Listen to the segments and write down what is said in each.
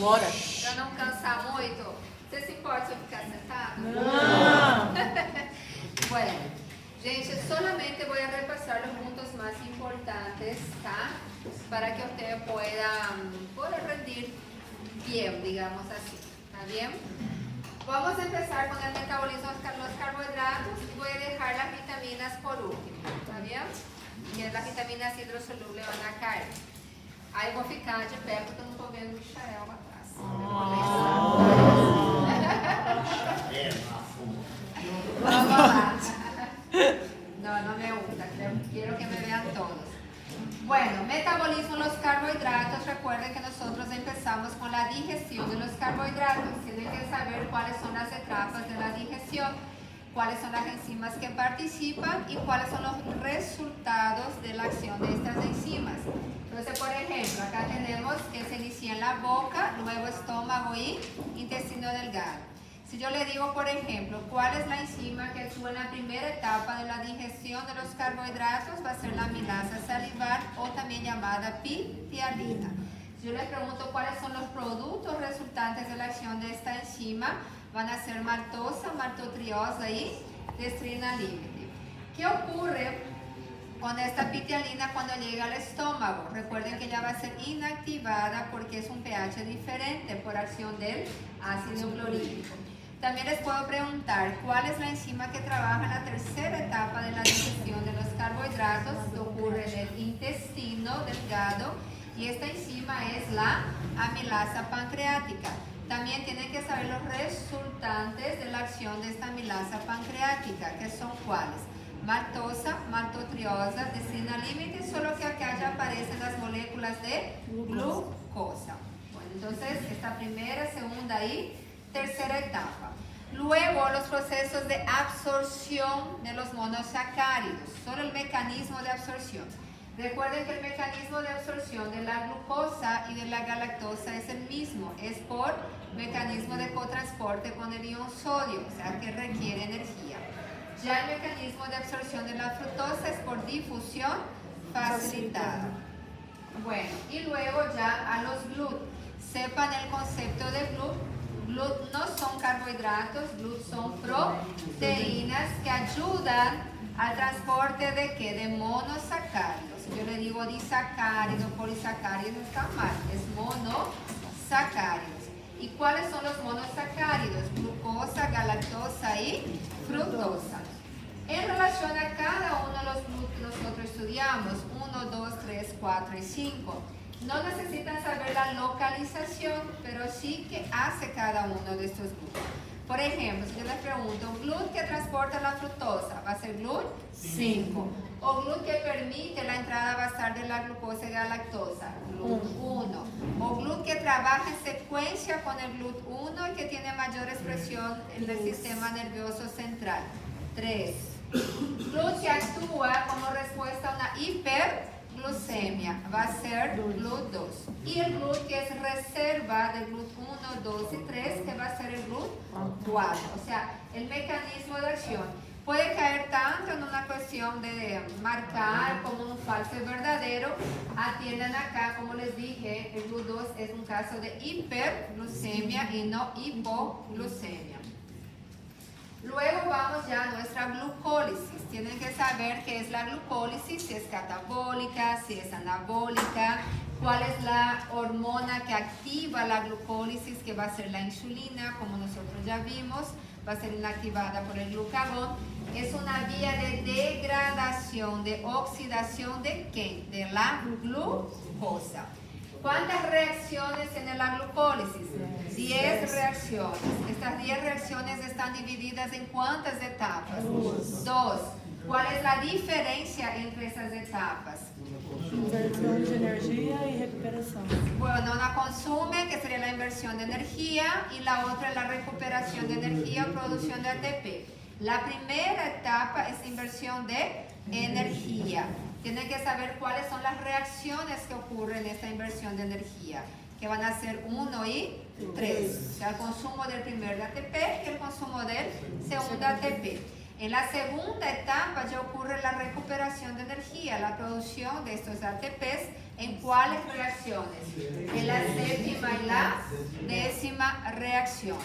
Bora. Para não cansar muito. Você se importa se eu ficar sentado? Não. Bueno, gente, solamente voy a repasar los puntos más importantes, ¿tá? Para que usted pueda rendir bien, digamos así. ¿Está bien? Vamos a empezar con el metabolismo de los carbohidratos y voy a dejar las vitaminas por último. ¿Está bien? Que las vitaminas hidrosolubles van a caer. Aí vou ficar de pé porque eu não estou vendo o Michael atrás. Vamos lá. No me gusta, quiero que me vean todos. Bueno, metabolismo de los carbohidratos. Recuerden que nosotros empezamos con la digestión de los carbohidratos. Tienen que saber cuáles son las etapas de la digestión, cuáles son las enzimas que participan y cuáles son los resultados de la acción de estas enzimas. Entonces, por ejemplo, acá tenemos que se inicia en la boca, luego estómago y intestino delgado. Si yo le digo, por ejemplo, cuál es la enzima que actúa en la primera etapa de la digestión de los carbohidratos, va a ser la amilasa salivar o también llamada pitialina. Si yo le pregunto cuáles son los productos resultantes de la acción de esta enzima, van a ser maltosa, maltotriosa y destrina límite. ¿Qué ocurre con esta pitialina cuando llega al estómago? Recuerden que ya va a ser inactivada porque es un pH diferente por acción del ácido clorhídrico. También les puedo preguntar cuál es la enzima que trabaja en la tercera etapa de la digestión de los carbohidratos, que ocurre en el intestino delgado, y esta enzima es la amilasa pancreática. También tienen que saber los resultantes de la acción de esta amilasa pancreática, que son cuáles: maltosa, maltotriosa, destrina límite, solo que acá ya aparecen las moléculas de glucosa. Bueno, entonces esta primera, segunda y tercera etapa. Luego los procesos de absorción de los monosacáridos, solo el mecanismo de absorción. Recuerden que el mecanismo de absorción de la glucosa y de la galactosa es el mismo, es por mecanismo de cotransporte con el ion sodio, o sea que requiere energía. Ya el mecanismo de absorción de la fructosa es por difusión facilitada. Bueno, y luego ya a los GLUT. Sepan el concepto de GLUT. GLUT no son carbohidratos, GLUT son proteínas que ayudan al transporte de ¿qué? De monosacáridos. Si yo le digo disacárido, polisacárido, está mal, es monosacáridos. ¿Y cuáles son los monosacáridos? Glucosa, galactosa y fructosa. En relación a cada uno de los GLUT que nosotros estudiamos, 1, 2, 3, 4 y 5, no necesitan saber la localización, pero sí que hace cada uno de estos GLUT. Por ejemplo, si yo les pregunto, GLUT que transporta la fructosa, ¿va a ser GLUT 5? O GLUT que permite la entrada basal de la glucosa y galactosa, GLUT 1. O GLUT que trabaja en secuencia con el GLUT 1 y que tiene mayor expresión en el sistema nervioso central, 3. GLUT que actúa como respuesta a una hiperglucemia, va a ser GLUT 2. Y el GLUT que es reserva de GLUT 1, 2 y 3, que va a ser el GLUT 4. O sea, el mecanismo de acción puede caer tanto en una cuestión de marcar como un falso y verdadero. Atiendan acá, como les dije, el GLUT 2 es un caso de hiperglucemia y no hipoglucemia. Luego vamos ya a nuestra glucólisis. Tienen que saber qué es la glucólisis, si es catabólica, si es anabólica, cuál es la hormona que activa la glucólisis, que va a ser la insulina, como nosotros ya vimos, va a ser inactivada por el glucagón. Es una vía de degradación, de oxidación de ¿qué? De la glucosa. ¿Cuántas reacciones tiene la glucólisis? 10 reacciones. Estas 10 reacciones están divididas en ¿cuántas etapas? 2. ¿Cuál es la diferencia entre esas etapas? Inversão de energia e recuperação. Bueno, una consume, que sería la inversión de energía, y la otra es la recuperación de energía o producción de ATP. La primera etapa es inversión de energía. Tienen que saber cuáles son las reacciones que ocurren en esta inversión de energía, que van a ser 1 y 3. O sea, el consumo del primer ATP y el consumo del segundo ATP. En la segunda etapa ya ocurre la recuperación de energía, la producción de estos ATPs ¿En cuáles reacciones? En la séptima y la décima reacciones.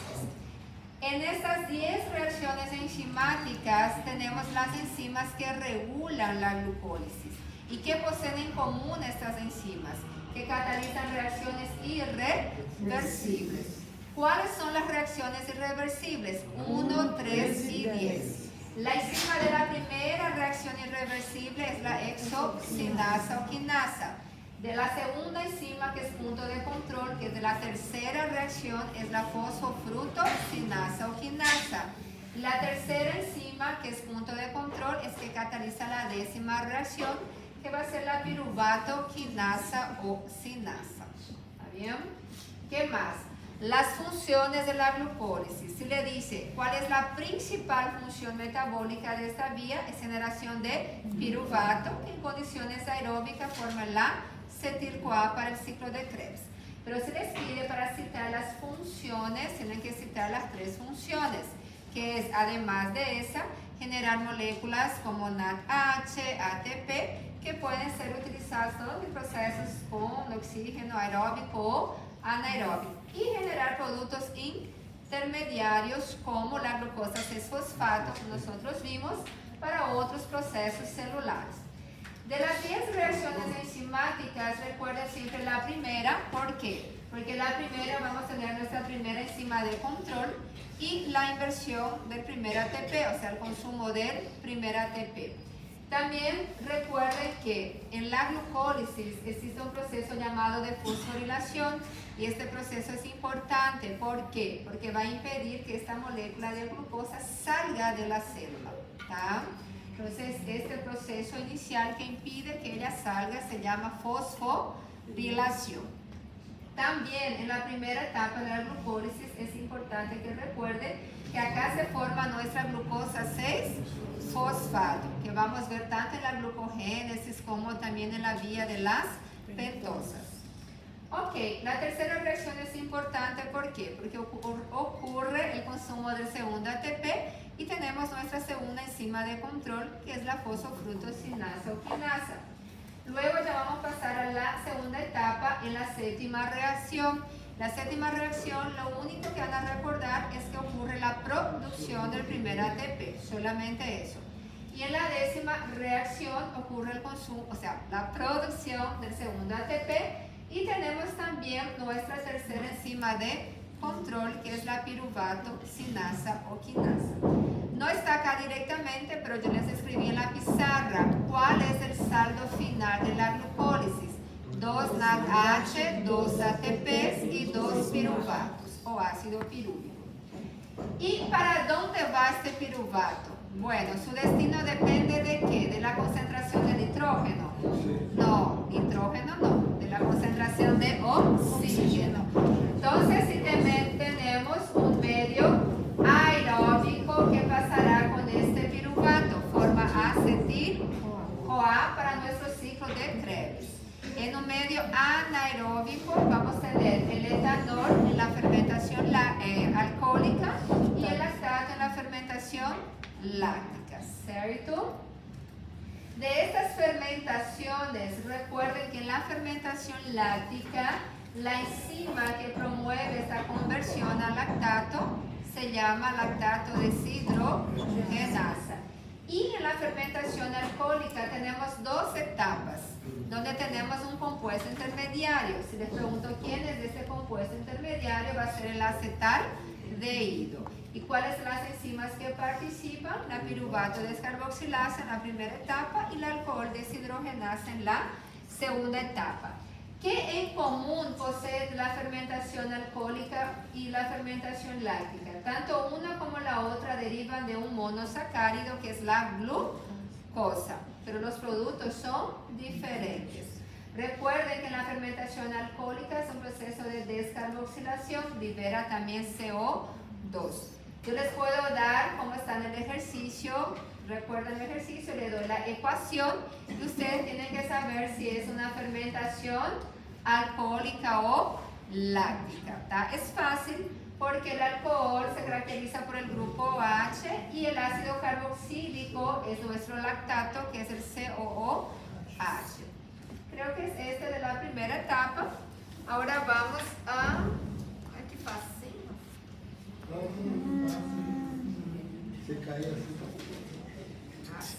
En estas 10 reacciones enzimáticas tenemos las enzimas que regulan la glucólisis. ¿Y qué poseen en común estas enzimas? Que catalizan reacciones irreversibles. ¿Cuáles son las reacciones irreversibles? 1, 3 y 10. La enzima de la primera reacción irreversible es la hexocinasa o quinasa. De la segunda enzima, que es punto de control, que es de la tercera reacción, es la fosfofrutocinasa o quinasa. La tercera enzima, que es punto de control, es que cataliza la décima reacción, que va a ser la piruvato quinasa o sinasa. ¿Está bien? ¿Qué más? Las funciones de la glucólisis. Si le dice cuál es la principal función metabólica de esta vía, es generación de piruvato, que en condiciones aeróbicas forma la acetil-CoA para el ciclo de Krebs. Pero se les pide para citar las funciones, tienen que citar las 3 funciones, que es, además de esa, generar moléculas como NADH, ATP, que pueden ser utilizadas todos en procesos con oxígeno aeróbico o anaeróbico, y generar productos intermediarios como la glucosa 6-fosfato que nosotros vimos para otros procesos celulares. De las 10 reacciones enzimáticas, recuerden siempre la primera. ¿Por qué? Porque la primera vamos a tener nuestra primera enzima de control y la inversión del primer ATP, o sea, el consumo del primer ATP. También recuerden que en la glucólisis existe un proceso llamado de fosforilación, y este proceso es importante. ¿Por qué? Porque va a impedir que esta molécula de glucosa salga de la célula, ¿tá? Entonces, este proceso inicial que impide que ella salga se llama fosforilación. También en la primera etapa de la glucólisis es importante que recuerden que acá se forma nuestra glucosa 6-fosfato, que vamos a ver tanto en la glucogénesis como también en la vía de las pentosas. Ok, la tercera reacción es importante. ¿Por qué? Porque ocurre el consumo del segundo ATP y tenemos nuestra segunda enzima de control, que es la fosfofrutocinasa o quinasa. Luego ya vamos a pasar a la segunda etapa, en la séptima reacción. La séptima reacción, lo único que van a recordar es que ocurre la producción del primer ATP, solamente eso. Y en la décima reacción ocurre el consumo, o sea, la producción del segundo ATP, y tenemos también nuestra tercera enzima de control, que es la piruvato sinasa o quinasa. No está acá directamente, pero yo les escribí en la pizarra cuál es el saldo final de la glucólisis. 2 NADH, 2 ATPs y 2 piruvatos o ácido pirúvico. ¿Y para dónde va este piruvato? Bueno, su destino depende de ¿qué? ¿De la concentración de nitrógeno? No, nitrógeno no, de la concentración de oxígeno. Entonces, si tenemos un medio aeróbico, ¿qué pasará con este piruvato? Forma acetil-CoA para nuestro ciclo de Krebs. En un medio anaeróbico vamos a tener el etanol en la fermentación alcohólica y el lactato en la fermentación láctica, ¿cierto? De estas fermentaciones, recuerden que en la fermentación láctica, la enzima que promueve esta conversión al lactato se llama lactato deshidrogenasa. Y en la fermentación alcohólica tenemos 2 etapas, donde tenemos un compuesto intermediario. Si les pregunto quién es de este compuesto intermediario, va a ser el acetaldehído. ¿Y cuáles son las enzimas que participan? La piruvato descarboxilasa en la primera etapa y la alcohol deshidrogenasa en la segunda etapa. ¿Qué en común posee la fermentación alcohólica y la fermentación láctica? Tanto una como la otra derivan de un monosacárido, que es la glucosa, pero los productos son diferentes. Recuerden que en la fermentación alcohólica es un proceso de descarboxilación, libera también CO2. Yo les puedo dar, como está en el ejercicio, recuerden el ejercicio, le doy la ecuación y ustedes tienen que saber si es una fermentación alcohólica o láctica, ¿tá? Es fácil porque el alcohol se caracteriza por el grupo OH y el ácido carboxílico es nuestro lactato, que es el COOH. creo que es este de la primera etapa. Ahora vamos a... Ay, qué fácil. Se cae así.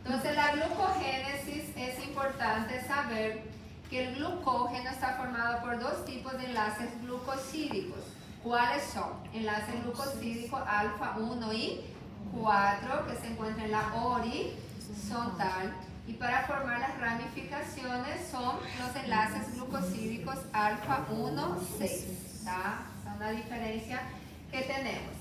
Entonces la glucogénesis es importante saber que el glucógeno está formado por dos tipos de enlaces glucosídicos. ¿Cuáles son? Enlaces glucosídicos alfa 1 y 4 que se encuentran en la horizontal. Y para formar las ramificaciones son los enlaces glucosídicos alfa 1, 6. ¿Está? Esa es una diferencia que tenemos.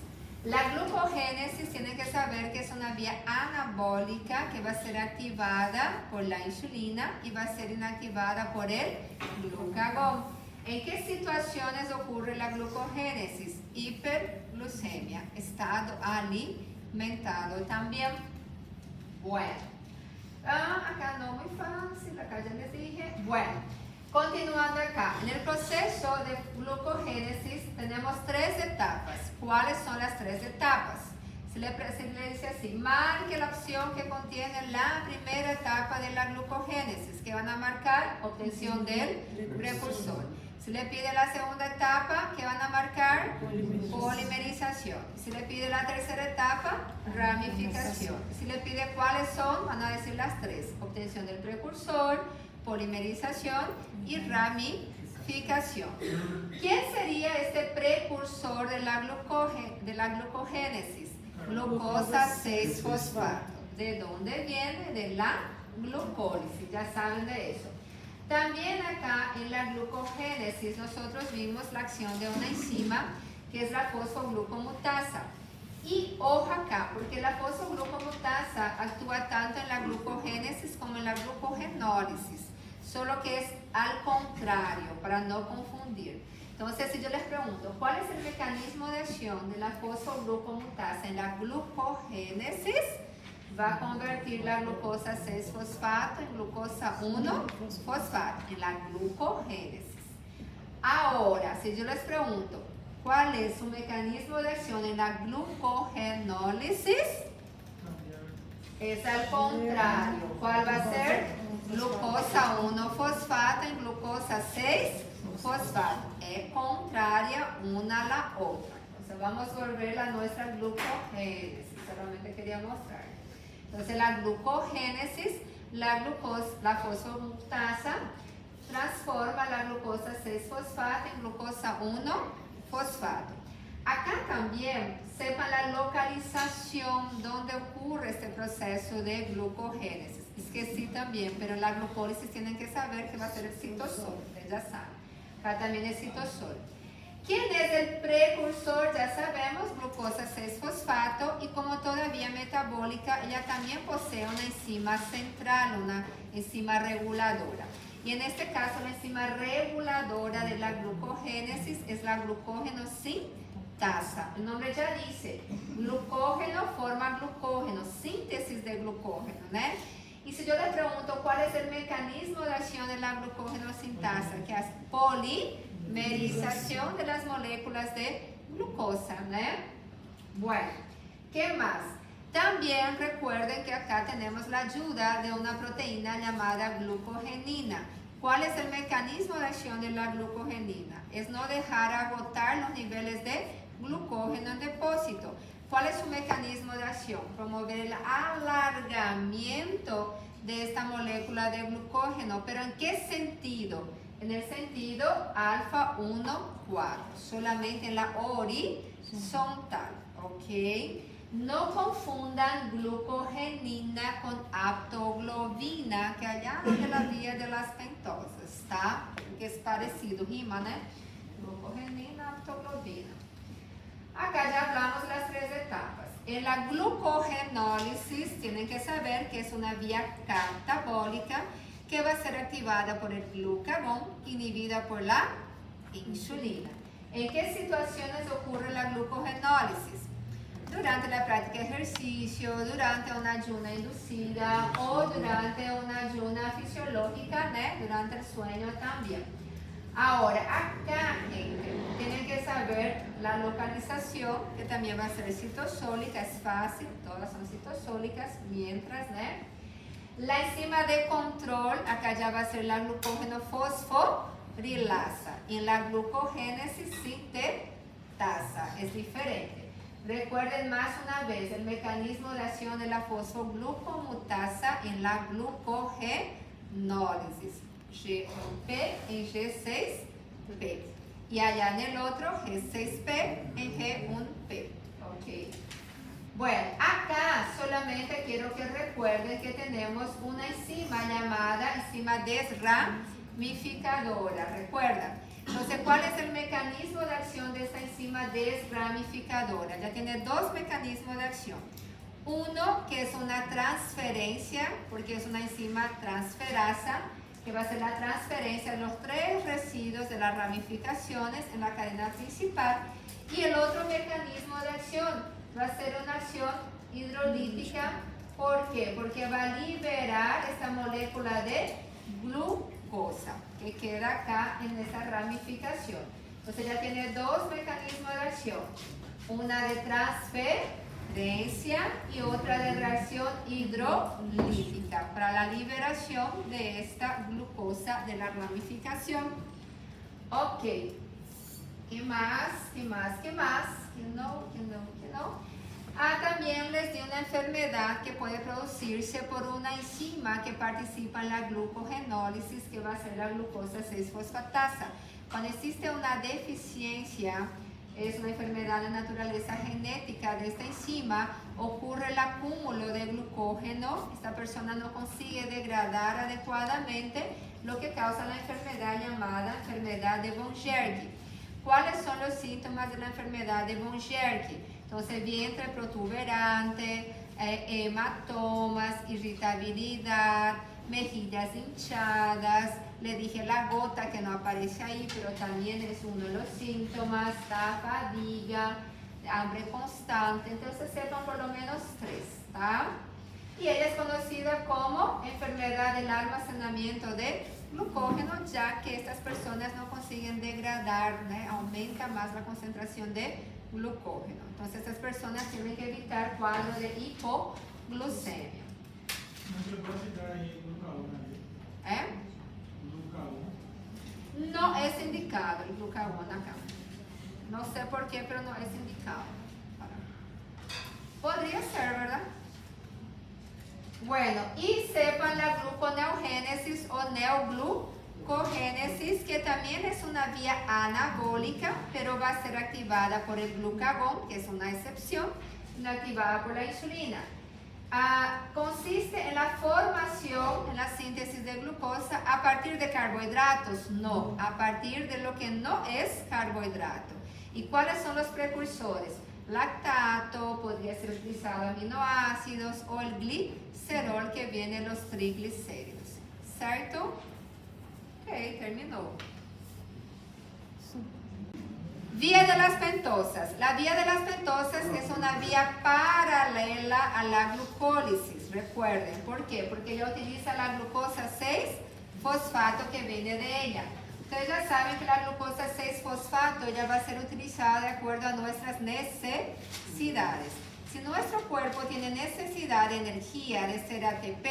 La glucogénesis tienen que saber que es una vía anabólica que va a ser activada por la insulina y va a ser inactivada por el glucagón. ¿En qué situaciones ocurre la glucogénesis? Hiperglucemia, estado alimentado también. Bueno, acá no muy fácil, acá ya les dije. Bueno, continuando acá, en el proceso de glucogénesis tenemos tres etapas. ¿Cuáles son las tres etapas? Se le dice así, marque la opción que contiene la primera etapa de la glucogénesis, que van a marcar obtención del precursor. Se le pide la segunda etapa, que van a marcar polimerización. Si le pide la tercera etapa, ramificación. Si le pide cuáles son, van a decir las tres. Obtención del precursor, polimerización y ramificación. ¿Quién sería este precursor de la glucogénesis? Glucosa 6-fosfato. ¿De dónde viene? De la glucólisis, ya saben de eso. También acá en la glucogénesis nosotros vimos la acción de una enzima que es la fosfoglucomutasa. Y ojo acá, porque la fosfoglucomutasa actúa tanto en la glucogénesis como en la glucogenólisis, solo que es al contrario, para no confundir. Entonces, si yo les pregunto, ¿cuál es el mecanismo de acción de la fosfoglucomutasa en la glucogénesis? Va a convertir la glucosa 6-fosfato en glucosa 1-fosfato, en la glucogénesis. Ahora, si yo les pregunto, ¿cuál es su mecanismo de acción en la glucogenólisis? Es al contrario. ¿Cuál va a ser? Glucosa 1-fosfato en glucosa 6-fosfato. Es contraria una a la otra. Entonces vamos a volver a nuestra glucogénesis. Solamente quería mostrar. Entonces la glucogénesis, la fosfomutasa transforma la glucosa 6-fosfato en glucosa 1-fosfato. Acá también sepan la localización donde ocurre este proceso de glucogénesis. Es que sí también, pero en la glucólisis tienen que saber que va a ser el citosol, ustedes ya saben. Acá también es citosol. ¿Quién es el precursor? Ya sabemos, glucosa 6-fosfato, y como todavía metabólica, ella también posee una enzima central, una enzima reguladora. Y en este caso, la enzima reguladora de la glucogénesis es la glucógeno sintasa. El nombre ya dice, glucógeno forma glucógeno, síntesis de glucógeno, ¿no? Y si yo les pregunto cuál es el mecanismo de acción de la glucógeno sintasa, que es polimerización de las moléculas de glucosa, ¿no? Bueno, ¿qué más? También recuerden que acá tenemos la ayuda de una proteína llamada glucogenina. ¿Cuál es el mecanismo de acción de la glucogenina? Es no dejar agotar los niveles de glucógeno en depósito. ¿Cuál es su mecanismo de acción? Promover el alargamiento de esta molécula de glucógeno. ¿Pero en qué sentido? En el sentido alfa 1, 4, solamente en la horizontal, ¿ok? No confundan glucogenina con aptoglobina, que allá de la vía de las pentosas, ¿está? Que es parecido, rima, ¿no? Glucogenina, aptoglobina. Acá ya hablamos de las tres etapas. En la glucogenólisis tienen que saber que es una vía catabólica que va a ser activada por el glucagón, inhibida por la insulina. ¿En qué situaciones ocurre la glucogenólisis? Durante la práctica de ejercicio, durante una ayuna inducida o durante una ayuna fisiológica, ¿no? Durante el sueño también. Ahora, acá, gente, tienen que saber la localización, que también va a ser citosólica, es fácil, todas son citosólicas, mientras, ¿no? La enzima de control, acá ya va a ser la glucógeno fosforilasa. Y en la glucogénesis sintasa es diferente. Recuerden más una vez el mecanismo de acción de la fosfoglucomutasa en la glucogenólisis. G1P en G6P. Y allá en el otro G6P en G1P. Ok. Bueno, acá solamente quiero que recuerden que tenemos una enzima llamada enzima desramificadora. ¿Recuerdan? Entonces, ¿cuál es el mecanismo de acción de esta enzima desramificadora? Ya tiene dos mecanismos de acción. Uno, que es una transferencia, porque es una enzima transferasa, que va a ser la transferencia de los tres residuos de las ramificaciones en la cadena principal. Y el otro mecanismo de acción va a ser una acción hidrolítica. ¿Por qué? Porque va a liberar esta molécula de glucosa que queda acá en esta ramificación. Entonces ya tiene dos mecanismos de acción. Una de transferencia y otra de reacción hidrolítica para la liberación de esta glucosa de la ramificación. Ok. ¿Qué más? ¿Qué más? ¿Qué más? ¿Qué no? También les di una enfermedad que puede producirse por una enzima que participa en la glucogenólisis, que va a ser la glucosa 6-fosfatasa. Cuando existe una deficiencia, es una enfermedad de naturaleza genética de esta enzima, ocurre el acúmulo de glucógeno, esta persona no consigue degradar adecuadamente, lo que causa la enfermedad llamada enfermedad de von Gerke. ¿Cuáles son los síntomas de la enfermedad de von Gerke? Entonces, vientre protuberante, hematomas, irritabilidad, mejillas hinchadas. Le dije la gota que no aparece ahí, pero también es uno de los síntomas, fatiga, hambre constante. Entonces, sepan por lo menos 3, ¿tá? Y ella es conocida como enfermedad del almacenamiento de glucógeno, ya que estas personas no consiguen degradar, ¿no? Aumenta más la concentración de glucógeno. Entonces, estas personas tienen que evitar cuadro de hipoglucemia. No se puede citar ahí glucagon. No es indicado el glucagón acá. No sé por qué, pero no es indicado. Podría ser, ¿verdad? Bueno, y sepan la gluconeogénesis o neoglucogénesis, que también es una vía anabólica, pero va a ser activada por el glucagón, que es una excepción, no activada por la insulina. Consiste en la formación, en la síntesis de glucosa a partir de carbohidratos, no, a partir de lo que no es carbohidrato. ¿Y cuáles son los precursores? Lactato, podría ser utilizado aminoácidos o el glicerol que viene de los triglicéridos. ¿Cierto? Ok, terminó. Vía de las pentosas. La vía de las pentosas es una vía paralela a la glucólisis. Recuerden, ¿por qué? Porque ella utiliza la glucosa 6-fosfato que viene de ella. Ustedes ya saben que la glucosa 6-fosfato ya va a ser utilizada de acuerdo a nuestras necesidades. Si nuestro cuerpo tiene necesidad de energía, de ser ATP,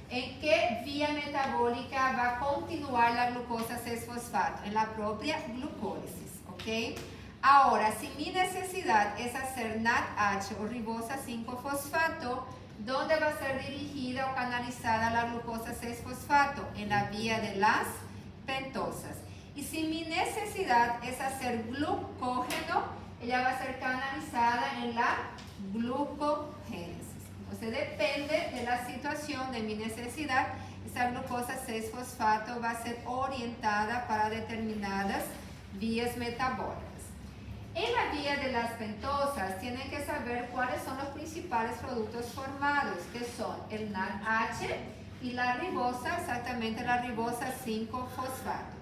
¿en qué vía metabólica va a continuar la glucosa 6-fosfato? En la propia glucólisis, ¿ok? Ahora, si mi necesidad es hacer NADH o ribosa 5-fosfato, ¿dónde va a ser dirigida o canalizada la glucosa 6-fosfato? En la vía de las pentosas. Y si mi necesidad es hacer glucógeno, ella va a ser canalizada en la glucogénesis. Entonces depende de la situación de mi necesidad, esta glucosa 6-fosfato va a ser orientada para determinadas vías metabólicas. En la vía de las pentosas tienen que saber cuáles son los principales productos formados, que son el NADH y la ribosa, exactamente la ribosa 5-fosfato.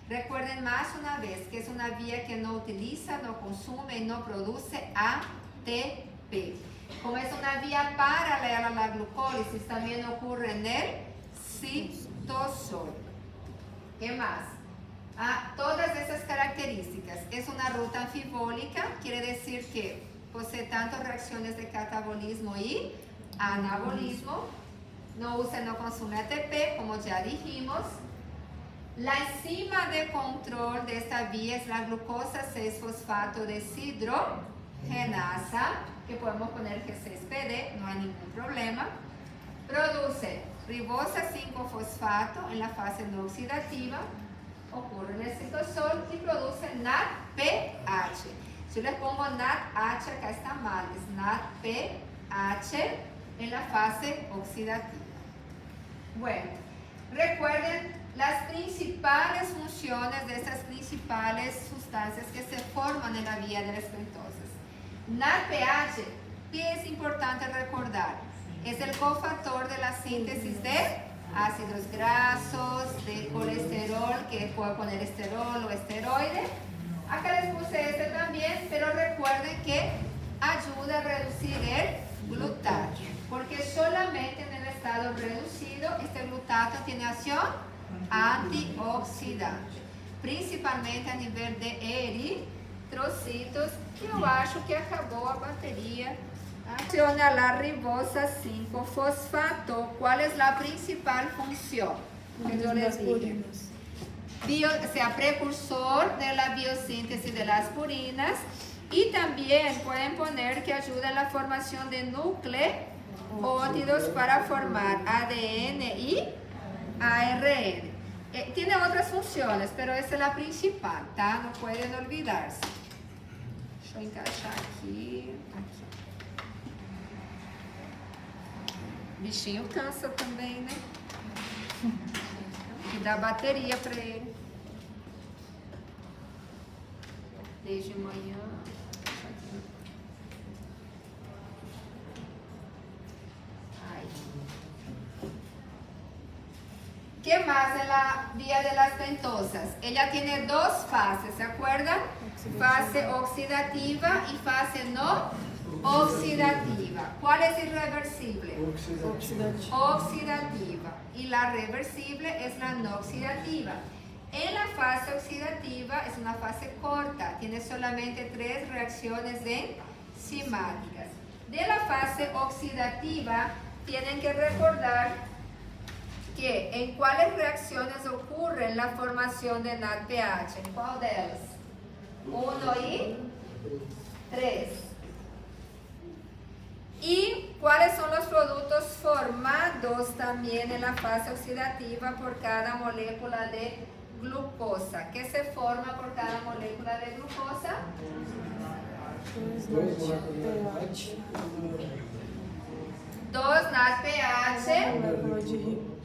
Recuerden más una vez que es una vía que no utiliza, no consume y no produce ATP. Como es una vía paralela a la glucólisis, también ocurre en el citosol. ¿Qué más? Todas esas características. Es una ruta anfibólica, quiere decir que posee tanto reacciones de catabolismo y anabolismo. no usa y no consume ATP, como ya dijimos. La enzima de control de esta vía es la glucosa 6-fosfato deshidrogenasa, que podemos poner G6PD, no hay ningún problema. Produce ribosa 5-fosfato en la fase no oxidativa, ocurre en el citosol y produce NADPH. Si les pongo NADH, acá está mal, es NADPH en la fase oxidativa. Bueno, recuerden las principales funciones de estas principales sustancias que se forman en la vía de las pentosas. NADPH, ¿qué es importante recordar? Es el cofactor de la síntesis de ácidos grasos, de colesterol, que puedo poner esterol o esteroide. Acá les puse este también, pero recuerden que ayuda a reducir el glutato, porque solamente en el estado reducido este glutato tiene acción antioxidante, principalmente a nivel de eritrocitos, que eu acho que acabou a batería. Acciona la ribosa 5-fosfato. ¿Cuál es la principal función? Que yo les dije. Sea precursor de la biosíntesis de las purinas, y también pueden poner que ayuda en la formación de nucleótidos para formar ADN y ARN. Tiene otras funciones, pero esa es la principal, ¿tá? No pueden olvidarse. Deixa eu encaixar aqui. Bichinho cansa também, né? Tem que dar bateria para ele. Desde manhã. ¿Qué más en la vía de las pentosas? Ella tiene dos fases, ¿se acuerdan? Fase oxidativa y fase no oxidativa. ¿Cuál es irreversible? Oxidativa. Y la reversible es la no oxidativa. En la fase oxidativa es una fase corta, tiene solamente 3 reacciones enzimáticas. De la fase oxidativa tienen que recordar que en cuáles reacciones ocurre la formación de NADPH. ¿En cuál de ellas? 1 y 3. ¿Y cuáles son los productos formados también en la fase oxidativa por cada molécula de glucosa? ¿Qué se forma por cada molécula de glucosa? 2 NADPH,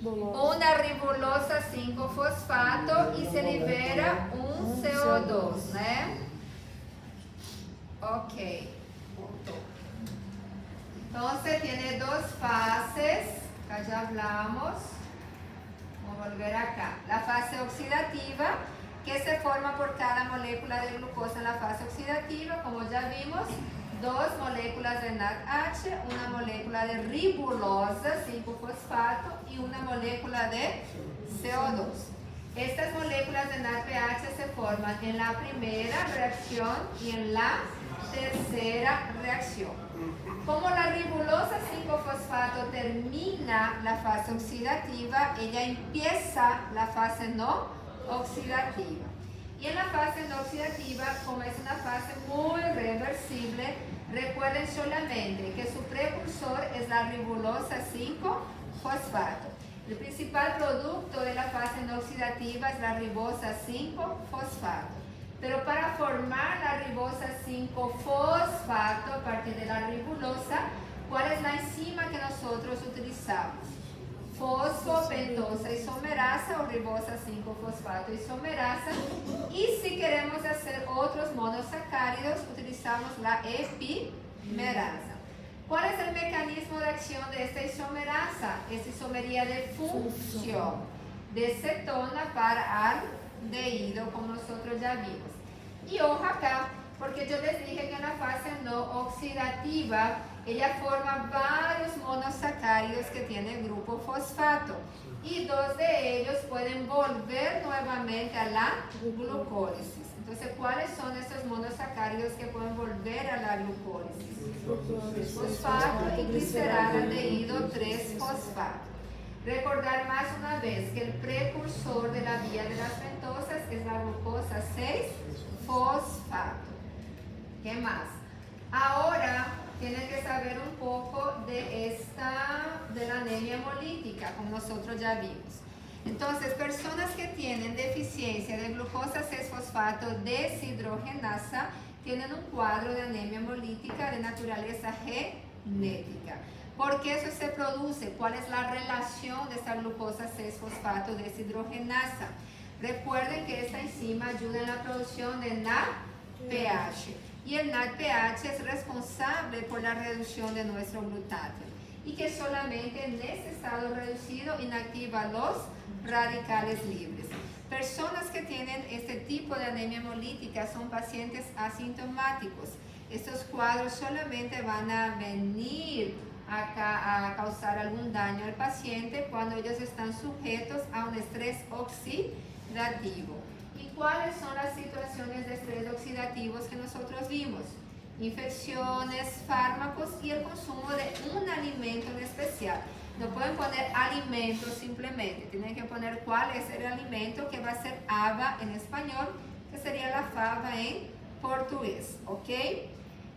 una ribulosa 5-fosfato y se libera un CO2, ¿no? Ok. Entonces tiene 2 fases, acá ya hablamos. Vamos a volver acá. La fase oxidativa, que se forma por cada molécula de glucosa en la fase oxidativa, como ya vimos. 2 moléculas de NADH, una molécula de ribulosa 5-fosfato y una molécula de CO2. Estas moléculas de NADPH se forman en la primera reacción y en la tercera reacción. Como la ribulosa 5-fosfato termina la fase oxidativa, ella empieza la fase no oxidativa. Y en la fase no oxidativa, como es una fase muy reversible, recuerden solamente que su precursor es la ribulosa 5-fosfato. El principal producto de la fase no oxidativa es la ribosa 5-fosfato. Pero para formar la ribosa 5-fosfato a partir de la ribulosa, ¿cuál es la enzima que nosotros utilizamos? Fosfopentosa isomerasa o ribosa 5-fosfato isomerasa. Y si queremos hacer otros monosacáridos, utilizamos la epimerasa. ¿Cuál es el mecanismo de acción de esta isomerasa? Es isomería de función, de cetona para aldehído, como nosotros ya vimos. Y ojo acá, porque yo les dije que en la fase no oxidativa, ella forma varios monosacáridos que tienen grupo fosfato. Y 2 de ellos pueden volver nuevamente a la glucólisis. Entonces, ¿cuáles son estos monosacáridos que pueden volver a la glucólisis? Fosfato y gliceraldehído 3-fosfato. Recordar más una vez que el precursor de la vía de las ventosas es la glucosa 6-fosfato. ¿Qué más? Ahora tienen que saber un poco de la anemia hemolítica, como nosotros ya vimos. Entonces, personas que tienen deficiencia de glucosa 6-fosfato deshidrogenasa tienen un cuadro de anemia hemolítica de naturaleza genética. ¿Por qué eso se produce? ¿Cuál es la relación de esta glucosa 6-fosfato deshidrogenasa? Recuerden que esta enzima ayuda en la producción de NADPH. Y el NADPH es responsable por la reducción de nuestro glutatión. Y que solamente en este estado reducido inactiva los radicales libres. Personas que tienen este tipo de anemia hemolítica son pacientes asintomáticos. Estos cuadros solamente van a venir a causar algún daño al paciente cuando ellos están sujetos a un estrés oxidativo. ¿Y cuáles son las situaciones de estrés oxidativos que nosotros vimos? Infecciones, fármacos y el consumo de un alimento en especial. No pueden poner alimentos simplemente, tienen que poner cuál es el alimento, que va a ser haba en español, que sería la fava en portugués, ¿ok?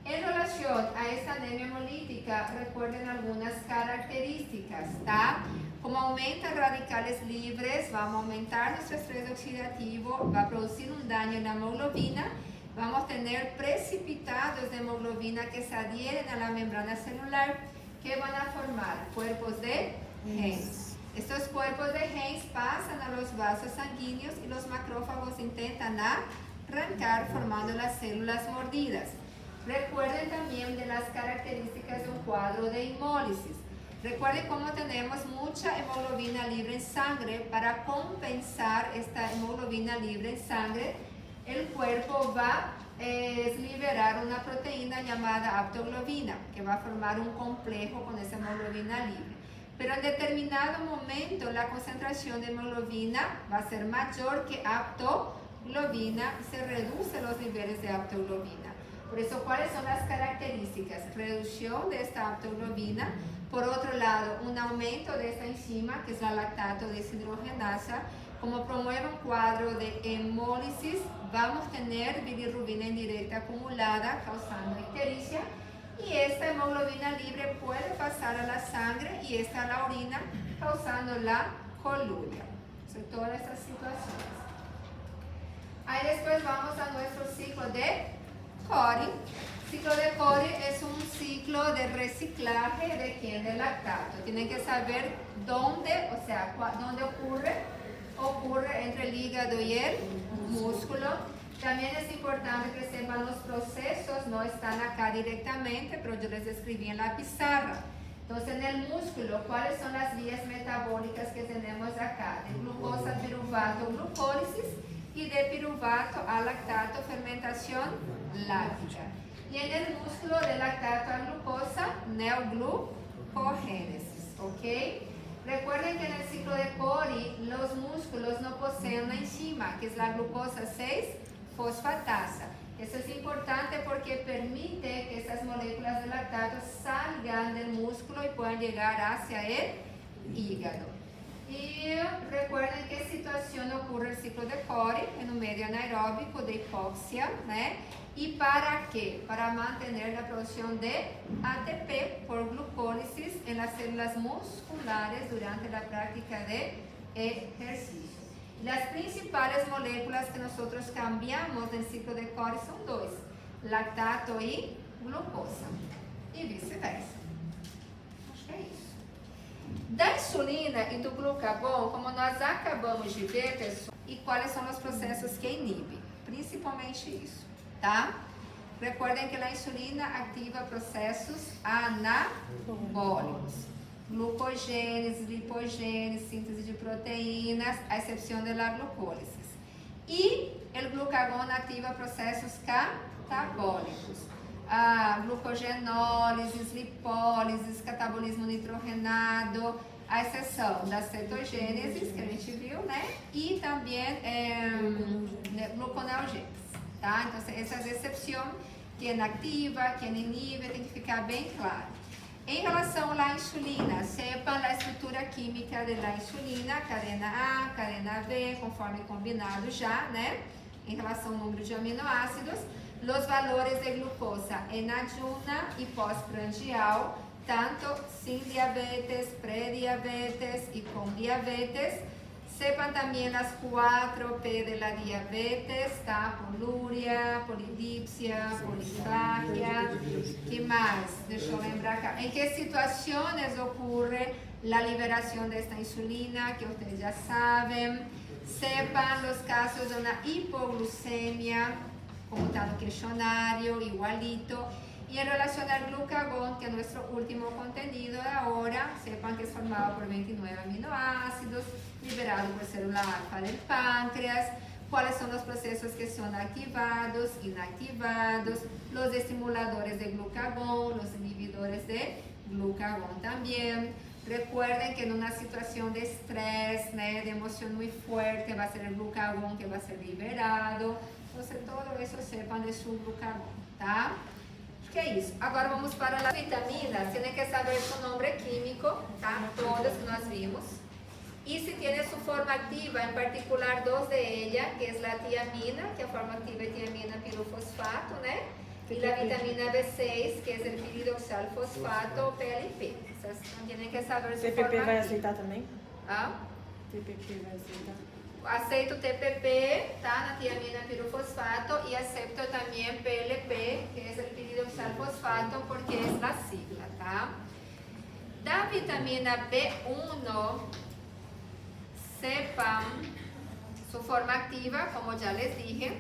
En relación a esta anemia hemolítica, recuerden algunas características, ¿tá? Como aumentan radicales libres, vamos a aumentar nuestro estrés oxidativo, va a producir un daño en la hemoglobina, vamos a tener precipitados de hemoglobina que se adhieren a la membrana celular, que van a formar cuerpos de Hens. Estos cuerpos de Hens pasan a los vasos sanguíneos y los macrófagos intentan arrancar formando las células mordidas. Recuerden también de las características de un cuadro de hemólisis. Recuerden cómo tenemos mucha hemoglobina libre en sangre. Para compensar esta hemoglobina libre en sangre, el cuerpo va a liberar una proteína llamada aptoglobina, que va a formar un complejo con esa hemoglobina libre. Pero en determinado momento la concentración de hemoglobina va a ser mayor que aptoglobina y se reducen los niveles de aptoglobina. Por eso, ¿cuáles son las características? Reducción de esta aptoglobina. Por otro lado, un aumento de esta enzima, que es la lactato deshidrogenasa. Como promueve un cuadro de hemólisis, vamos a tener bilirrubina indirecta acumulada, causando ictericia. Y esta hemoglobina libre puede pasar a la sangre y esta a la orina, causando la coluria. Son todas estas situaciones. Ahí después vamos a nuestro ciclo de Cori. El ciclo de Cori es un ciclo de reciclaje de quién, del lactato. Tienen que saber dónde, o sea, dónde ocurre entre el hígado y el músculo. También es importante que sepan los procesos, no están acá directamente, pero yo les escribí en la pizarra. Entonces, en el músculo, ¿cuáles son las vías metabólicas que tenemos acá? De glucosa a piruvato, glucólisis, y de piruvato a lactato, fermentación láctica. Y en el músculo, de lactato a glucosa, neoglucogénesis, ¿ok? Recuerden que en el ciclo de Cori, los músculos no poseen una enzima, que es la glucosa 6-fosfatasa. Eso es importante porque permite que estas moléculas de lactato salgan del músculo y puedan llegar hacia el hígado. Y recuerden qué situación ocurre el ciclo de Cori en un medio anaeróbico de hipoxia, ¿no? ¿Y para qué? Para mantener la producción de ATP por glucólisis en las células musculares durante la práctica de ejercicio. Las principales moléculas que nosotros cambiamos del ciclo de Cori son dos, lactato y glucosa, e vice-versa. Acho que é isso. Da insulina e do glucagon, como nós acabamos de ver, pessoal, e quais são os processos que inibem, principalmente isso, tá? Recuerden que a insulina ativa processos anabólicos, glucogênese, lipogênese, síntese de proteínas, a exceção da glucólisis. E o glucagon ativa processos catabólicos, glucogenólise, lipólise, catabolismo nitrogenado, a exceção da cetogênese, que a gente viu, né? E também gluconeogênese, tá? Então, essas exceções, quem ativa, quem inibe, tem que ficar bem claro. Em relação à insulina, sepan a estrutura química da insulina, cadena A, cadena B, conforme combinado já, né? Em relação ao número de aminoácidos, os valores de glucosa en ayuna e pós-prandial, tanto sin diabetes, prediabetes y con diabetes. Sepan también las 4P de la diabetes, ¿tá? Poluria, polidipsia, polifagia. ¿Qué más? Deixa eu lembrar acá. ¿En qué situaciones ocurre la liberación de esta insulina? Que ustedes ya saben. Sepan los casos de una hipoglucemia, como está no questionário, igualito. Y en relación al glucagón, que es nuestro último contenido de ahora, sepan que es formado por 29 aminoácidos, liberado por célula alfa del páncreas, cuáles son los procesos que son activados, inactivados, los estimuladores de glucagón, los inhibidores de glucagón también. Recuerden que en una situación de estrés, ¿no? De emoción muy fuerte, va a ser el glucagón que va a ser liberado. Entonces, todo eso sepan de su glucagón, ¿tá? Que é isso? Agora vamos para as vitaminas. Tem que saber su nome químico, tá? Todas que nós vimos. E se tem sua forma activa, em particular dos de ella, que é a tiamina, que a forma activa é tiamina pirofosfato, né? E a vitamina B6, que é o piridoxal fosfato, PLP. Vocês têm que saber sua TPP forma vai activa. aceitar também? Ah? TPP vai aceitar. Aceito TPP, tá? Na tiamina pirofosfato e aceito também PLP, que é o piridoxal fosfato, porque é a sigla, tá? Da vitamina B1, sepan su forma activa, como já les dije,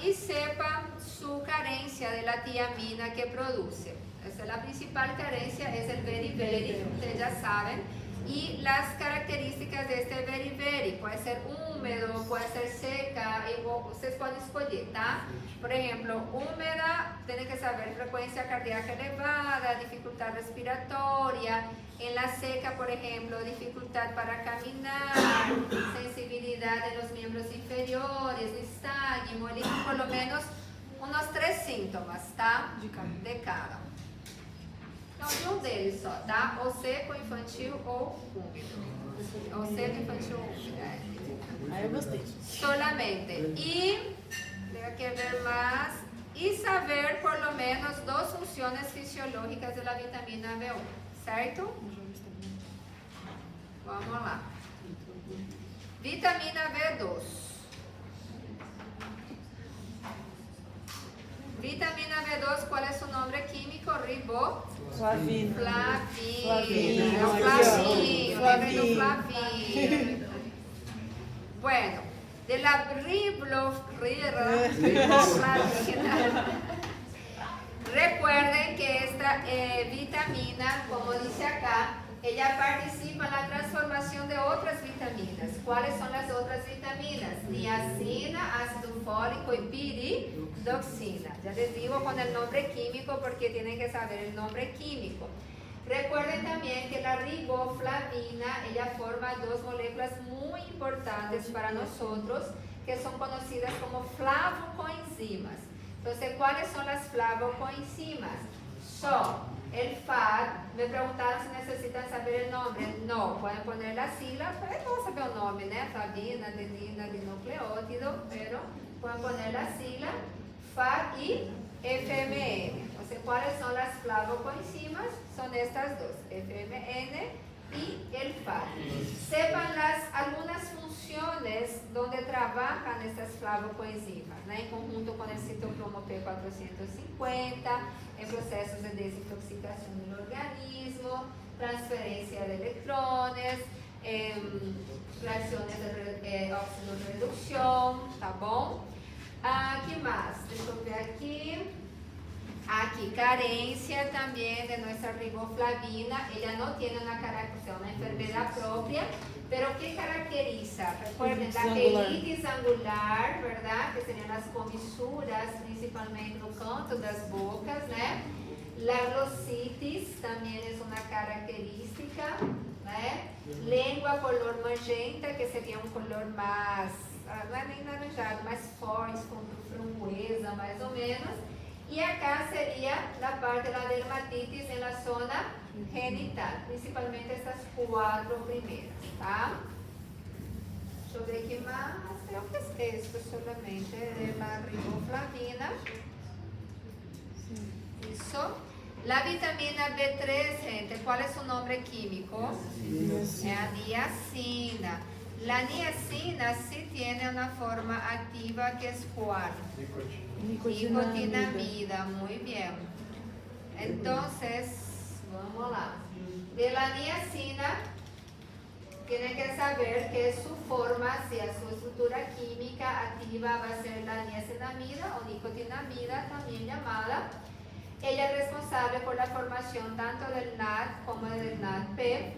e sepan su carencia de la tiamina que produce. Esa es la principal carencia, es el beriberi, ustedes ya saben. Y las características de este beriberi, puede ser húmedo, puede ser seca, ustedes pueden escoger, ¿tá? Por ejemplo, húmeda, tienen que saber frecuencia cardíaca elevada, dificultad respiratoria. En la seca, por ejemplo, dificultad para caminar, sensibilidad en los miembros inferiores, nistagmo, por lo menos unos 3 síntomas, ¿tá? De cada. Então, de um deles só, tá? Ou seco, infantil ou úmido. Ou seco, infantil ou úmido. Aí eu gostei. Solamente. E, tengo que ver más. E saber, por lo menos, 2 funciones fisiológicas de la vitamina B1. Certo? Vamos lá. Vitamina B2. Vitamina B2, ¿cuál es su nombre químico? Flavino. Flavino. Flavino. Flavino. Bueno, de la riboflavina. Recuerden que esta vitamina, como dice acá, ella participa en la transformación de otras vitaminas. ¿Cuáles son las otras vitaminas? Niacina, ácido fólico y piridoxina. Ya les digo con el nombre químico porque tienen que saber el nombre químico. Recuerden también que la riboflavina, ella forma 2 moléculas muy importantes para nosotros que son conocidas como flavocoenzimas. Entonces, ¿cuáles son las flavocoenzimas? Son el FAD. Me preguntaron si necesitan saber el nombre. No, pueden poner la sigla, pero no saber el nombre, ¿no? Flavina, adenina, dinucleótido, pero pueden poner la sigla FAD y FMN. Entonces, ¿cuáles son las flavocoenzimas? Son estas dos, FMN y el FAD. Sepan algunas funciones donde trabajan estas flavocoenzimas, ¿no? En conjunto con el citocromo P450, en procesos de desintoxicación del organismo, transferencia de electrones, reacciones de oxidorreducción, ¿tá bom? ¿Qué más? Deixa eu ver aquí. Aquí, carencia también de nuestra riboflavina. Ella no tiene una enfermedad propia, pero ¿qué caracteriza? Recuerden, la quelitis angular, ¿verdad? Que serían las comisuras, principalmente no canto das bocas, ¿né? La glossitis también es una característica, ¿né? Lengua color magenta, que sería un color más, no es nem naranjado, más forte, com framboesa, mais ou menos. Y acá sería la parte de la dermatitis en la zona genital, principalmente estas 4 primeras, ¿tá? Deixa eu ver aqui mais, creo que es esto solamente, de la riboflavina. Eso. La vitamina B3, gente, ¿cuál es su nombre químico? Es niacina. La niacina sí tiene una forma activa que es ¿cuál? Nicotinamida, muy bien. Entonces, vamos lá. De la niacina, tienen que saber que su forma, si su estructura química activa va a ser la niacinamida o nicotinamida, también llamada. Ella es responsable por la formación tanto del NAD como del NADP.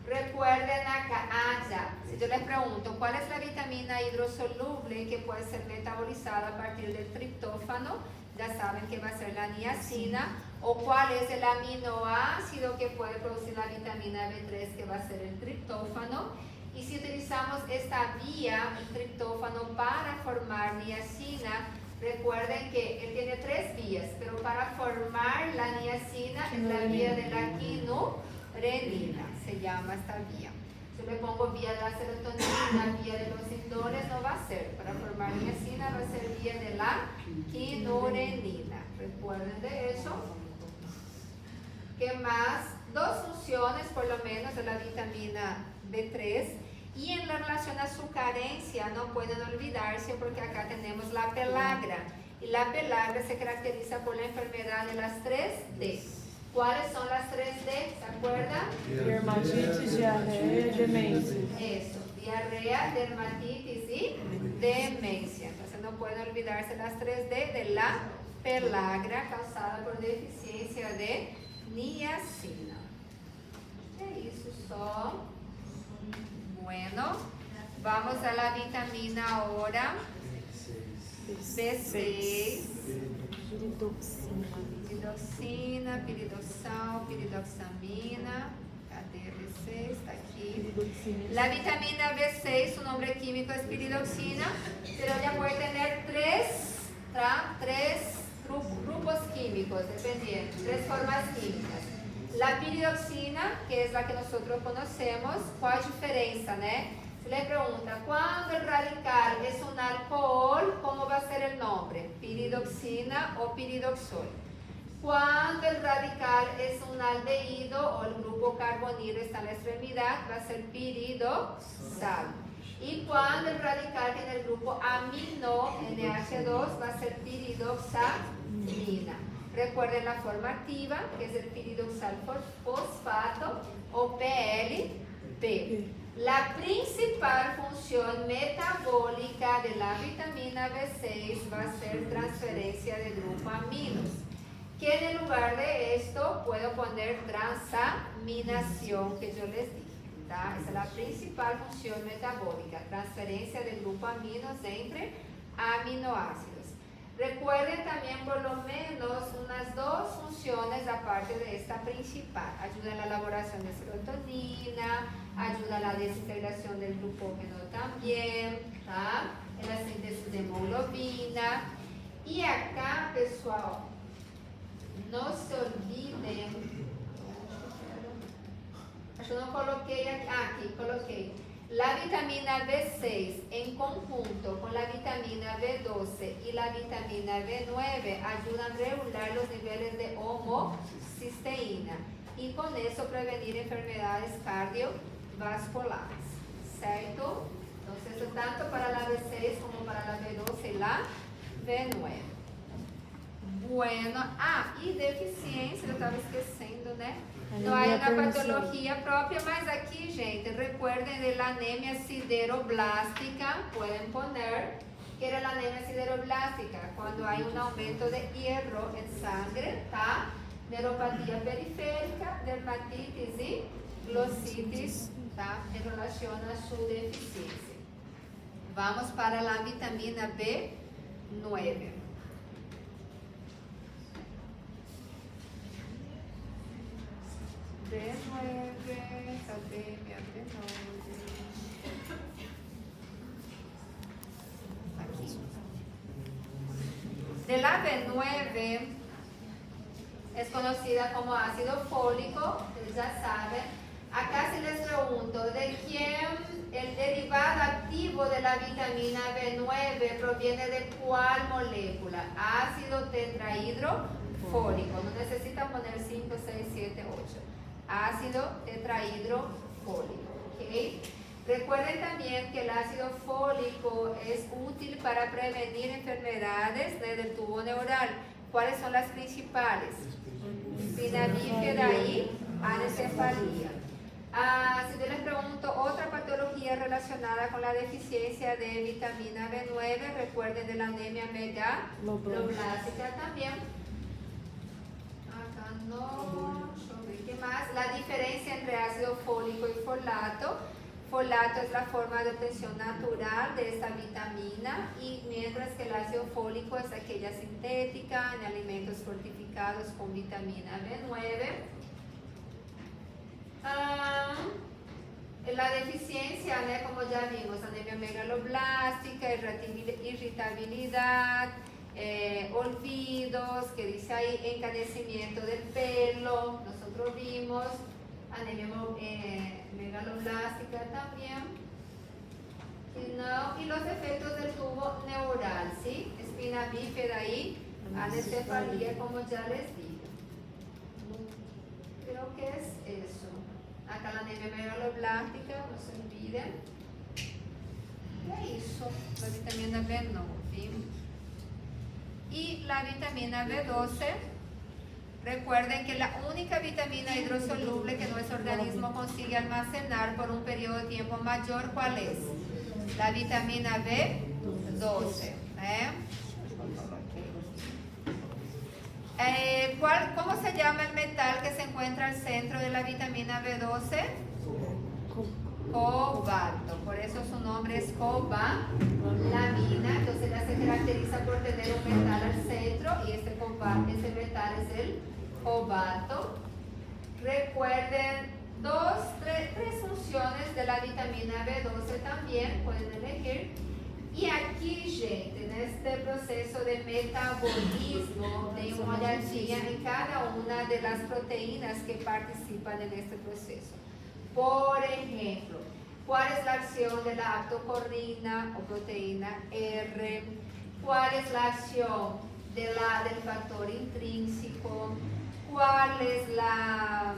Recuerden acá, ya, si yo les pregunto, ¿cuál es la vitamina hidrosoluble que puede ser metabolizada a partir del triptófano? Ya saben que va a ser la niacina. ¿O cuál es el aminoácido que puede producir la vitamina B3 que va a ser el triptófano? Y si utilizamos esta vía, el triptófano, para formar niacina, recuerden que él tiene 3 vías, pero para formar la niacina es la vía de la quinorenina, se llama esta vía. Si le pongo vía de la serotonina, vía de los indoles, no va a ser. Para formar niacina va a ser vía de la quinorenina. Recuerden de eso. ¿Qué más? 2 funciones por lo menos de la vitamina B3. Y en la relación a su carencia no pueden olvidarse porque acá tenemos la pelagra. Y la pelagra se caracteriza por la enfermedad de las 3D. ¿Cuáles son las 3D? ¿Se acuerdan? Dermatitis, diarrea, demencia. Eso, diarrea, dermatitis y demencia. Entonces no pueden olvidarse las 3D de la pelagra causada por deficiencia de niacina. ¿Qué hizo só? Bueno, vamos a la vitamina ahora. B6. Piridoxina, piridoxal, piridoxamina. Cadê B6? Está aquí. La vitamina B6, su nombre químico es piridoxina, pero ella puede tener 3 grupos químicos, dependiendo, 3 formas químicas. La piridoxina, que es la que nosotros conocemos, ¿cuál diferencia, né? Se le pregunta, cuando el radical es un alcohol, ¿cómo va a ser el nombre? Piridoxina o piridoxol. Cuando el radical es un aldehído o el grupo carbonilo está en la extremidad, va a ser piridoxal. Y cuando el radical tiene el grupo amino, NH2, va a ser piridoxamina. Recuerden la forma activa, que es el piridoxal fosfato o PLP. La principal función metabólica de la vitamina B6 va a ser transferencia de grupo aminos. Que en el lugar de esto puedo poner transaminación, que yo les dije. ¿Tá? Esa es la principal función metabólica, transferencia del grupo aminos entre aminoácidos. Recuerden también por lo menos unas 2 funciones aparte de esta principal. Ayuda en la elaboración de serotonina, ayuda a la desintegración del glucógeno también, ¿tá? En la síntesis de hemoglobina. Y acá, pessoal, no se olviden, yo no coloqué aquí, coloqué. La vitamina B6 en conjunto con la vitamina B12 y la vitamina B9 ayudan a regular los niveles de homocisteína y con eso prevenir enfermedades cardiovasculares, ¿cierto? Entonces, tanto para la B6 como para la B12 y la B9. Bueno, y deficiência, eu estava esquecendo, né? Não há uma patologia própria, mas aqui, gente, recuerden de la anemia sideroblástica, pueden poner que era la anemia sideroblástica, cuando hay un aumento de hierro en sangre, ¿tá? Neuropatía periférica, dermatitis y glossitis, ¿tá? En relación a su deficiencia. Vamos para la vitamina B9. B9, cadê minha B9? Aqui. De la B9 es conocida como ácido fólico, ustedes ya saben. Acá si les pregunto, ¿de quién el derivado activo de la vitamina B9 proviene de cuál molécula? Ácido tetrahidrofólico. No necesitan poner 5, 6, 7, 8. Ácido tetrahidrofólico. ¿Okay? Recuerden también que el ácido fólico es útil para prevenir enfermedades del tubo neural. ¿Cuáles son las principales? Espina bífida y anencefalia. Si yo les pregunto otra patología relacionada con la deficiencia de vitamina B9, recuerden de la anemia megaloblástica también. Acá no, ¿qué más? La diferencia entre ácido fólico y folato. Folato es la forma de obtención natural de esta vitamina, y mientras que el ácido fólico es aquella sintética en alimentos fortificados con vitamina B9. La deficiencia, como ya vimos, anemia megaloblástica, irritabilidad, olvidos, que dice ahí encanecimiento del pelo, nosotros vimos anemia megaloblástica también, y los efectos del tubo neural, ¿sí? Espina bífida y anencefalia, como ya les dije. Creo que es eso. Acá la anemia megaloblástica, no se olviden. ¿Qué hizo? La vitamina B9. Y la vitamina B12, recuerden que la única vitamina hidrosoluble que nuestro organismo consigue almacenar por un periodo de tiempo mayor, ¿cuál es? La vitamina B12. ¿Cómo se llama el metal que se encuentra al centro de la vitamina B12? Cobalto, por eso su nombre es cobalamina. Entonces ella se caracteriza por tener un metal al centro, y ese metal es el cobalto. Recuerden tres funciones de la vitamina B12 también, pueden elegir. Y aquí, gente, en este proceso de metabolismo, de una olhadinha en cada una de las proteínas que participan en este proceso. Por ejemplo, ¿cuál es la acción de la aptocorrina o proteína R? ¿Cuál es la acción del factor intrínseco? ¿Cuál es la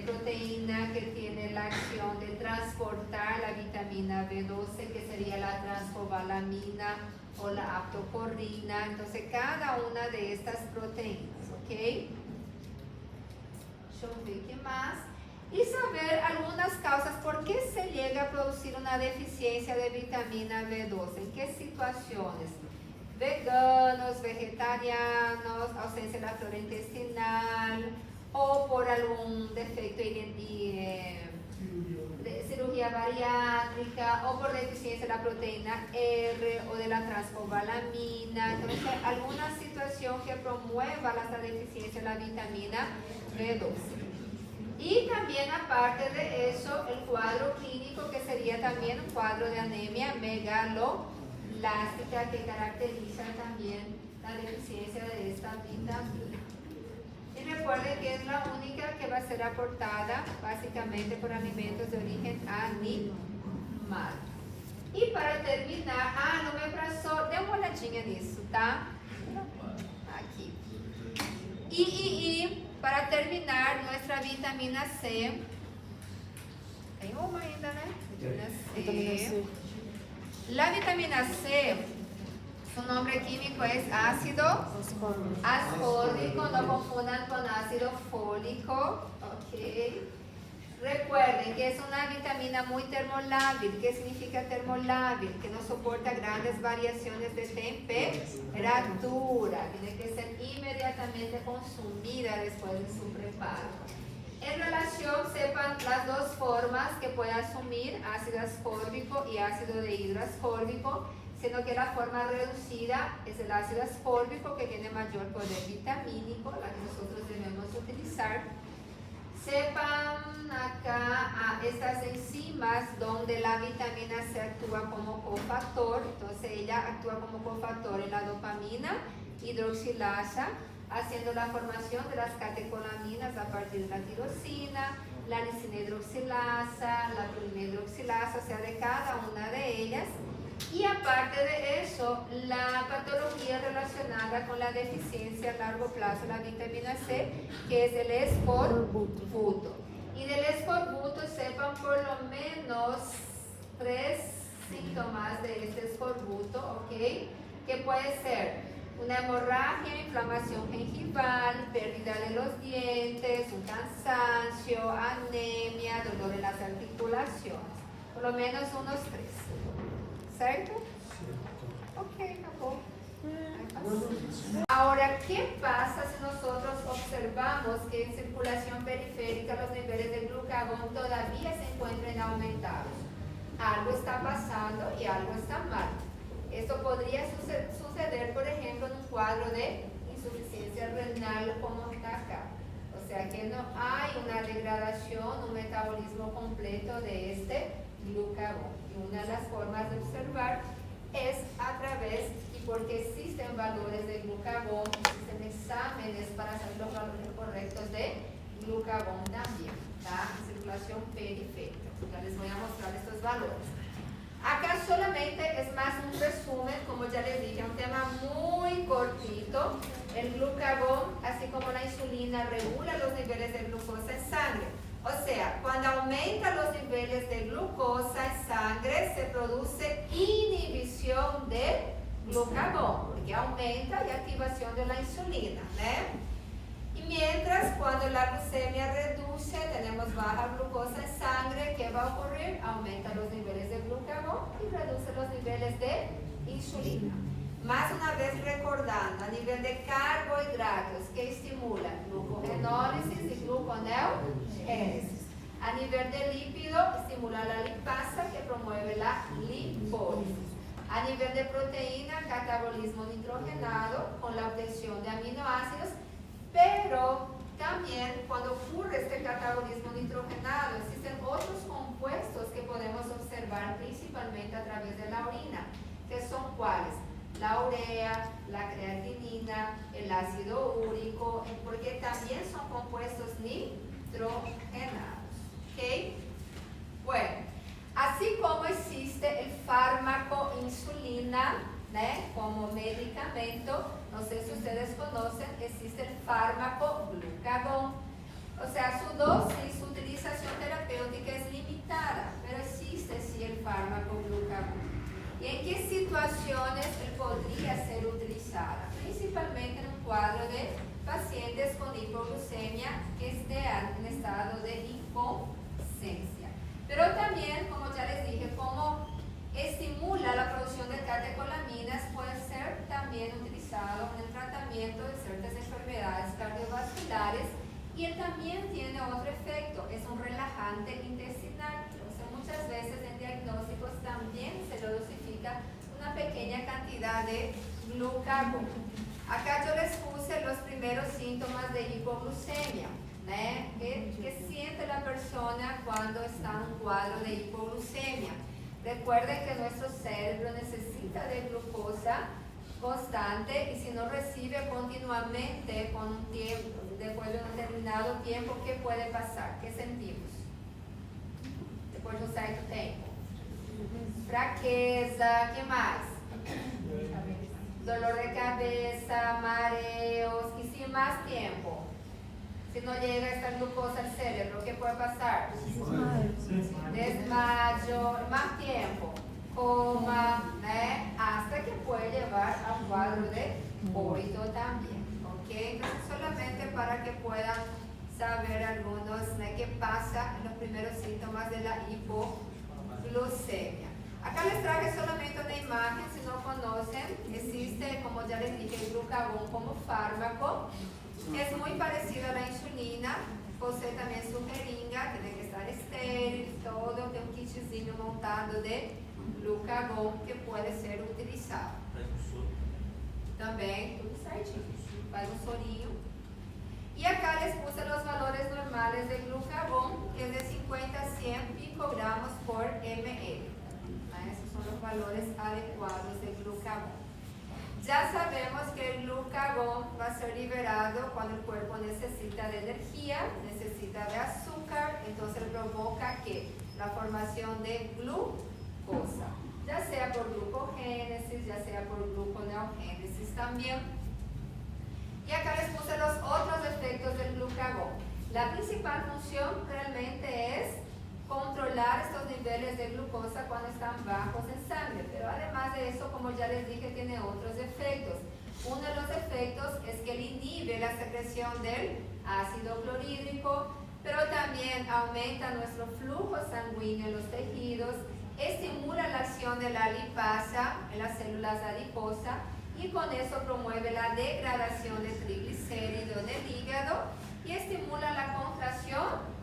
proteína que tiene la acción de transportar la vitamina B12, que sería la transcobalamina o la aptocorrina? Entonces, cada una de estas proteínas, ¿ok? Yo ver qué más. Y saber algunas causas por qué se llega a producir una deficiencia de vitamina B12. ¿En qué situaciones? Veganos, vegetarianos, ausencia de la flora intestinal, o por algún defecto de cirugía bariátrica, o por deficiencia de la proteína R o de la transcobalamina. Entonces, alguna situación que promueva la deficiencia de la vitamina B12. Y también, aparte de eso, el cuadro clínico, que sería también un cuadro de anemia megaloblástica, que caracteriza también la deficiencia de esta vitamina. Y recuerden que es la única que va a ser aportada básicamente por alimentos de origen animal. Y para terminar, no me abraçou, dê uma olhadinha nisso, tá? Aqui. Y para terminar, nuestra vitamina C. Tem uma ainda, né? Vitamina C. La vitamina C, su nombre químico es ácido ascórbico, no confundan con ácido fólico, ok. Recuerden que es una vitamina muy termolábil. ¿Qué significa termolábil? Que no soporta grandes variaciones de temperatura. Tiene que ser inmediatamente consumida después de su preparo. En relación, sepan las dos formas que puede asumir, ácido ascórbico y ácido dehidroascórbico, siendo que la forma reducida es el ácido ascórbico, que tiene mayor poder vitamínico, la que nosotros debemos utilizar. Sepan acá estas enzimas donde la vitamina C actúa como cofactor. Entonces ella actúa como cofactor en la dopamina hidroxilasa, haciendo la formación de las catecolaminas a partir de la tirosina, la lisina hidroxilasa, la prolina hidroxilasa, o sea, de cada una de ellas. Y aparte de eso, la patología relacionada con la deficiencia a largo plazo de la vitamina C, que es el escorbuto. Y del escorbuto sepan por lo menos 3 síntomas de este escorbuto, ¿ok? Que puede ser una hemorragia, inflamación gengival, pérdida de los dientes, un cansancio, anemia, dolor en las articulaciones. Por lo menos unos 3. ¿Certo? Ok, acabó. Ahora, ¿qué pasa si nosotros observamos que en circulación periférica los niveles de glucagón todavía se encuentran aumentados? Algo está pasando y algo está mal. Esto podría suceder, por ejemplo, en un cuadro de insuficiencia renal como está acá. O sea que no hay una degradación, un metabolismo completo de este glucagón. Y una de las formas de observar es a través, y porque existen valores de glucagón, existen exámenes para saber los valores correctos de glucagón también, ¿tá? En circulación periférica. Ya les voy a mostrar estos valores. Acá solamente es más un resumen, como ya les dije, un tema muy cortito. El glucagón, así como la insulina, regula los niveles de glucosa en sangre. O sea, cuando aumenta los niveles de glucosa en sangre, se produce inhibición de glucagón, porque aumenta y activación de la insulina, ¿no? Y mientras, cuando la glucemia reduce, tenemos baja glucosa en sangre, ¿qué va a ocurrir? Aumenta los niveles de glucagón y reduce los niveles de insulina. Más una vez recordando, a nivel de carbohidratos, que estimulan glucogenólisis y gluconeogénesis. A nivel de lípido, estimula la lipasa, que promueve la lipólisis. A nivel de proteína, catabolismo nitrogenado, con la obtención de aminoácidos. Pero también cuando ocurre este catabolismo nitrogenado, existen otros compuestos que podemos observar principalmente a través de la orina, que son ¿cuáles? La urea, la creatinina, el ácido úrico, porque también son compuestos nitrogenados. ¿Ok? Bueno, así como existe el fármaco insulina, ¿no? Como medicamento, no sé si ustedes conocen, existe el fármaco glucagón. O sea, su dosis, su utilización terapéutica es limitada, pero existe sí el fármaco glucagón. ¿Y en qué situaciones él podría ser utilizado? Principalmente en un cuadro de pacientes con hipoglucemia que estén en estado de hipoxemia. Pero también, como ya les dije, como estimula la producción de catecolaminas, puede ser también utilizado en el tratamiento de ciertas enfermedades cardiovasculares, y él también tiene otro efecto, es un relajante intestinal. O sea, muchas veces en diagnósticos también se lo dosifica una pequeña cantidad de glucagón. Acá yo les puse los primeros síntomas de hipoglucemia, ¿no? ¿Qué siente la persona cuando está en un cuadro de hipoglucemia? Recuerden que nuestro cerebro necesita de glucosa constante, y si no recibe continuamente con un tiempo, después de un determinado tiempo, ¿qué puede pasar? ¿Qué sentimos? Después de un cierto tiempo. Fraqueza, ¿qué más? Dolor de cabeza, mareos, y sin más tiempo. Si no llega esta glucosa al cerebro, ¿qué puede pasar? Desmayo, más tiempo, coma, hasta que puede llevar a un cuadro de vómito también. ¿Ok? Entonces, solamente para que puedan saber algunos qué pasa en los primeros síntomas de la hipoglucemia. Acá les traje solamente una imagen, si no conocen, existe, como ya les dije, el glucagón como fármaco. Es muy parecido a la insulina, posee también su jeringa, tiene que estar estéril, todo, tem un kitzinho montado de glucagón que puede ser utilizado. También, tudo certinho, faz un sorinho. Y acá les puse los valores normales de glucagón, que es de 50 a 100 picogramos por ml. Esos son los valores adecuados de glucagón. Ya sabemos que el glucagón va a ser liberado cuando el cuerpo necesita de energía, necesita de azúcar, entonces provoca que la formación de glucosa, ya sea por glucogénesis, ya sea por gluconeogénesis también. Y acá les puse los otros efectos del glucagón. La principal función realmente es controlar estos niveles de glucosa cuando están bajos en sangre, pero además de eso, como ya les dije, tiene otros efectos. Uno de los efectos es que él inhibe la secreción del ácido clorhídrico, pero también aumenta nuestro flujo sanguíneo en los tejidos, estimula la acción de la lipasa en las células adiposas y con eso promueve la degradación de triglicéridos del hígado y estimula la contracción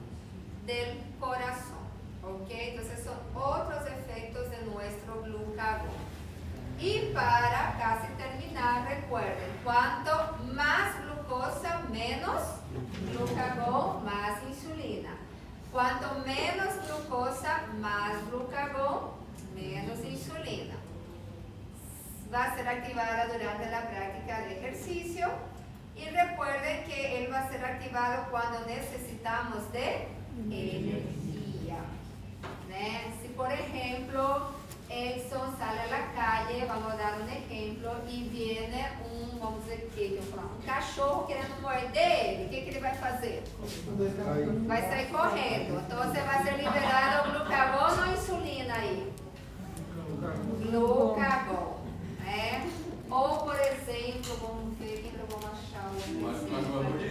del corazón. ¿Ok? Entonces son otros efectos de nuestro glucagón. Y para casi terminar, recuerden, cuanto más glucosa, menos glucagón, más insulina. Cuanto menos glucosa, más glucagón, menos insulina. Va a ser activada durante la práctica de ejercicio. Y recuerden que él va a ser activado cuando necesitamos de energía. ¿No? Si por ejemplo Edson sale a la calle, vamos a dar un ejemplo, y viene vamos dizer que cachorro querendo morder ele, o que ele vai fazer? Vai sair correndo. Então você vai ser liberado glucagón ou insulina aí? Glucagón. Né? Ou, por exemplo, vamos ver quem eu vou achar.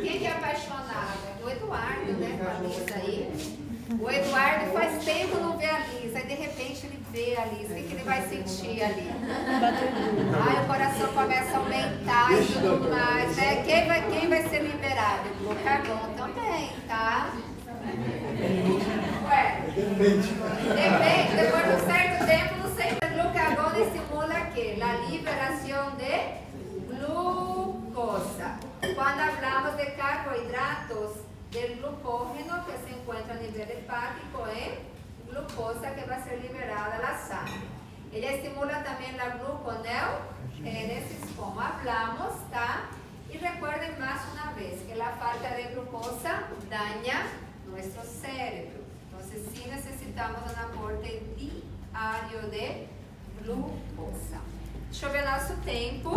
Quem que é apaixonado? O Eduardo, né? Com a Lisa aí. O Eduardo faz tempo não vê a Lisa, aí de repente ele vê a Lisa, o que ele vai sentir ali? Aí o coração começa a aumentar e tudo mais, né? Quem vai ser liberado? O glucagón também, tá? Ué, depende, depois de um certo tempo, não sei, o glucagón estimula ¿qué? La liberación de glucosa. Cuando hablamos de carbohidratos, del glucógeno que se encuentra a nivel hepático en glucosa que va a ser liberada a la sangre. Ella estimula también la gluconeogénesis, como hablamos, ¿tá? Y recuerden más una vez que la falta de glucosa daña nuestro cerebro. Entonces sí necesitamos un aporte diario de glucosa. Deixa eu ver nosso tempo.